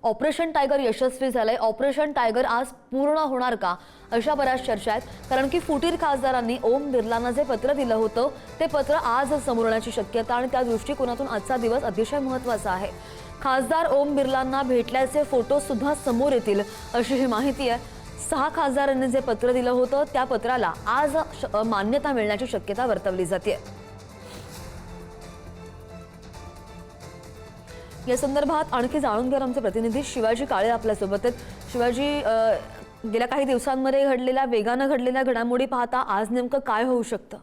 Operation tiger यशस्वी झालंय। Operation tiger आज पूर्ण होणार का, अशा बऱ्याच चर्चा आहेत। कारण की फुटीर खासदारांनी ओम बिर्लांना जे पत्र दिलं होतं ते पत्र आज समोर येण्याची शक्यता आणि त्या दृष्टिकोनातून आजचा दिवस अतिशय महत्त्वाचा आहे। खासदार ओम बिर्लांना भेटल्याचे फोटो सुद्धा समोर येतील अशी ही माहिती आहे। 6 खासदारांनी जे पत्र दिलं होतं त्या पत्राला आज मान्यता मिळण्याची शक्यता वर्तवली जाते। या संदर्भात आणखी जाणून घेणार आमचे प्रतिनिधी शिवाजी काळे आपल्या सोबत आहेत। शिवाजी, गेल्या काही दिवसांमध्ये घडलेल्या वेगाने घडलेल्या घडामोडी पाहता आज नेमकं काय होऊ शकतं?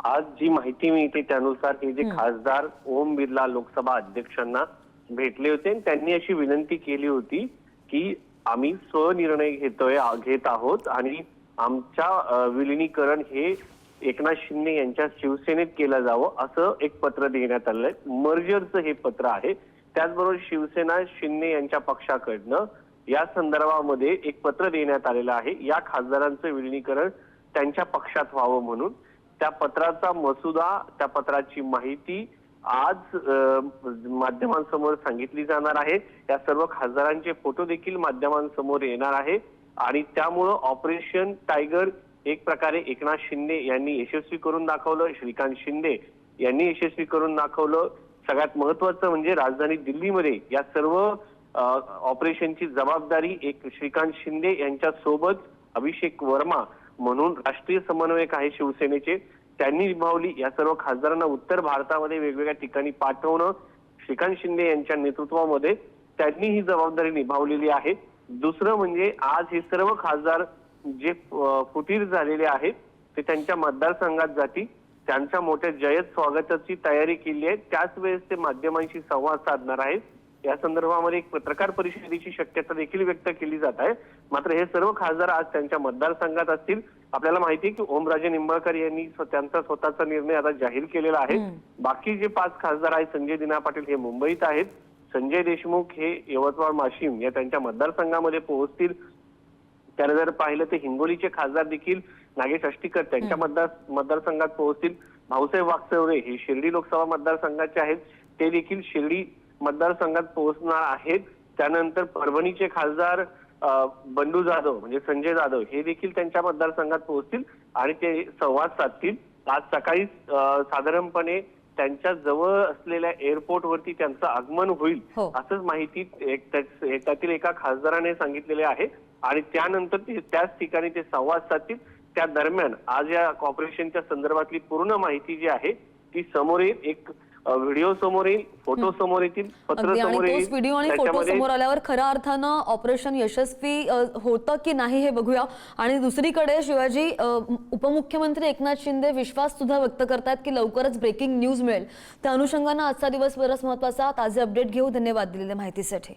आज जी माहिती मिळते त्यानुसार हे जे खासदार ओम बिर्ला लोकसभा अध्यक्षांना भेटले होते, त्यांनी अशी विनंती केली होती की आम्ही स्वनिर्णय घेत आहोत आणि आमच्या विलिनीकरण हे एकनाथ शिंदे यांच्या शिवसेनेत केलं जावं असं एक पत्र देण्यात आलंय। मर्जरचं हे पत्र आहे। त्याचबरोबर शिवसेना शिंदे यांच्या पक्षाकडनं या संदर्भामध्ये एक पत्र देण्यात आलेलं आहे। या खासदारांचं विलिनीकरण त्यांच्या पक्षात व्हावं म्हणून त्या पत्राचा मसुदा, त्या पत्राची माहिती आज माध्यमांसमोर सांगितली जाणार आहे। या सर्व खासदारांचे फोटो देखील माध्यमांसमोर येणार आहे आणि त्यामुळं ऑपरेशन टायगर एक प्रकारे एकनाथ शिंदे यांनी यशस्वी करून दाखवलं, श्रीकांत शिंदे यांनी यशस्वी करून दाखवलं। सगळ्यात महत्त्वाचं म्हणजे राजधानी दिल्लीमध्ये या सर्व ऑपरेशनची जबाबदारी एक श्रीकांत शिंदे यांच्या सोबत अभिषेक वर्मा म्हणून राष्ट्रीय समन्वयक आहे शिवसेनेचे, त्यांनी निभावली। या सर्व खासदारांना उत्तर भारतामध्ये वेगवेगळ्या ठिकाणी पाठवणं श्रीकांत शिंदे यांच्या नेतृत्वामध्ये त्यांनी ही जबाबदारी निभावलेली आहे। दुसरं म्हणजे आज हे सर्व खासदार जे फुटीर झालेले आहेत ते त्यांच्या मतदारसंघात जातील, त्यांच्या मोठ्या जय्यत स्वागताची तयारी केली आहे। त्याच वेळेस ते माध्यमांशी संवाद साधणार आहेत। या संदर्भामध्ये एक पत्रकार परिषदेची शक्यता देखील व्यक्त केली जात आहे। मात्र हे सर्व खासदार आज त्यांच्या मतदारसंघात असतील। आपल्याला माहिती आहे की ओमराजे निंबाळकर यांनी त्यांचा स्वतःचा निर्णय आता जाहीर केलेला आहे। बाकी जे 5 खासदार आहेत, संजय दिना पाटील हे मुंबईत आहेत, संजय देशमुख हे यवतमाळ वाशिम या त्यांच्या मतदारसंघामध्ये पोहोचतील। त्याने जर पाहिलं तर हिंगोलीचे खासदार देखील नागेश अष्टीकर त्यांच्या मतदारसंघात पोहोचतील। भाऊसाहेब वागचौरे हे शिर्डी लोकसभा मतदारसंघाचे आहेत, ते देखील शिर्डी मतदारसंघात पोहोचणार आहेत। त्यानंतर परभणीचे खासदार बंडू जाधव म्हणजे संजय जाधव हे देखील त्यांच्या मतदारसंघात पोहोचतील आणि ते संवाद साधतील। आज सकाळी साधारणपणे त्यांच्या जवळ असलेल्या एअरपोर्टवरती त्यांचं आगमन होईल असंच माहिती त्यातील एका खासदाराने सांगितलेले आहे आणि त्यानंतर त्याच ठिकाणी ते संवाद साधतील। त्या दरम्यान आज या ऑपरेशनच्या संदर्भातली पूर्ण माहिती जी आहे ती समोर येईल, एक व्हिडिओ समोर येईल, फोटो समोर येतील, पत्र समोर येईल। व्हिडिओ आणि फोटो समोर आल्यावर खऱ्या अर्थानं ऑपरेशन यशस्वी होतं की नाही हे बघूया। आणि दुसरीकडे शिवाजी, उपमुख्यमंत्री एकनाथ शिंदे विश्वास सुद्धा व्यक्त करतात की लवकरच ब्रेकिंग न्यूज मिळेल। त्या अनुषंगानं आजचा दिवस बराच महत्त्वाचा। ताजे अपडेट घेऊ, धन्यवाद दिलेल्या माहितीसाठी।